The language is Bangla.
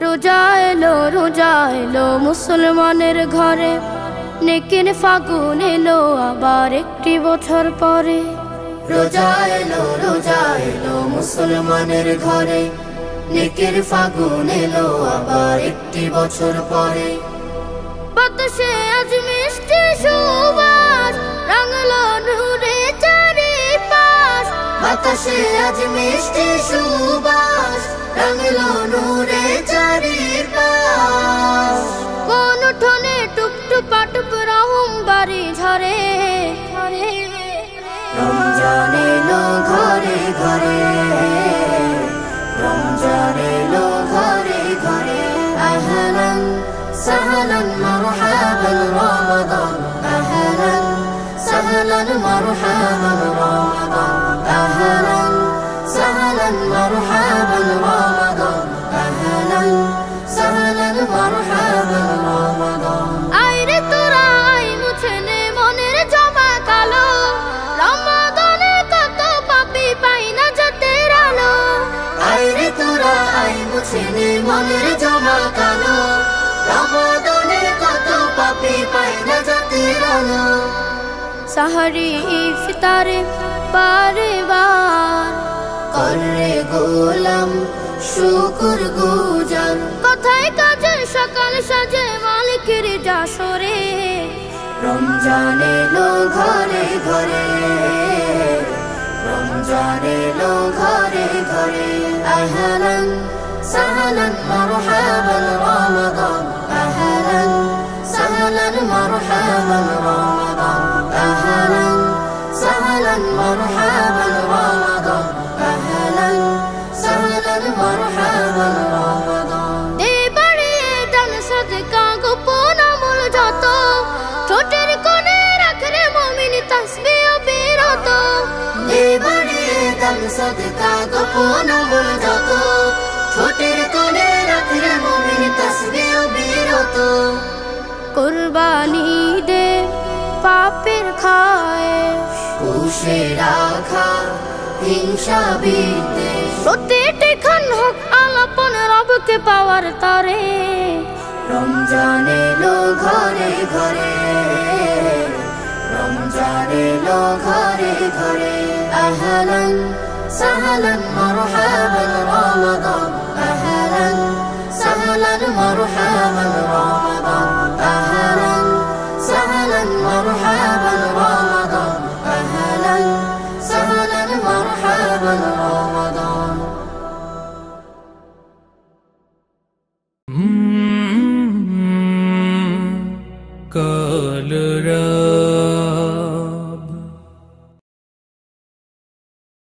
রোজা এলো মুসলমানের ঘরে, নেকির ফাগুন এলো আবার একটি বছর পরে। রোজা এলো মুসলমানের ঘরে, নেকির ফাগুন এলো আবার একটি বছর পরে। বাতাসে আজ মিষ্টি সুবাস, রাঙালো নূরে চারিপাশ। বাতাসে আজ মিষ্টি সুবাস, রাঙালো নূরে চারিপাশ। কোন উঠোনে টুপটুপা টুপ রহম বাড়ি ঝরে। রমজান এলো ঘরে ঘরে, রমজান এলো ঘরে ঘরে। আহলান সাহলান মারহাবান রমাদান, আহলান সাহলান মারহাবান রমাদান, আহলান সাহলান মারহাবান রমাদান, আহলান সাহলান মারহাবান রমাদান। আইরে তোরা আই মুছে নে মনের জমা কালো, রমাদানে কত পাপী পাই না জাতের আলো। আইরে তোরা আই মুছে নে মনের জমা কালো, রমাদানে কত পাপী পাই না জাতের আলো। সাহারি ইফতারে বারে বার করে গোলাম শুকর গুজার, কথায় কাজে সকাল সাজে মালিকের জাসরে। রমজান এলো ঘরে ঘরে, রমজান এলো ঘরে ঘরে। আহলান সাহলান মারহাবান রমাদান, আহলান সাহলান মারহাবান রমাদান, আহলান সাহলান মারহাবান রমাদান, আহলান সাহলান মারহাবান রমাদান। দে বাড়িয়ে দান সদকা গোপন আমল যত, ঠোঁটের কোণে রাখরে মুমিন তাসবিহ বিরত। দে বাড়িয়ে দান সদকা গোপন আমল যত, ঠোঁটের কোণে রাখরে মুমিন তাসবিহ বিরত। কুরবানি দে পাপের খায়েশ, পুষে রাখা হিংসা বিদ্বেষ, প্রতিটি ক্ষণ হোক আলাপন রবকে পাওয়ার তরে। রমজান এলো ঘরে ঘরে, রমজান এলো ঘরে ঘরে। আহলান সাহলান মারহাবান রমাদান, আহলান সাহলান মারহাবান রমাদান, আহলান সাহলান মারহাবান রমাদান, আহলান সাহলান মারহাবান রমাদান। কাল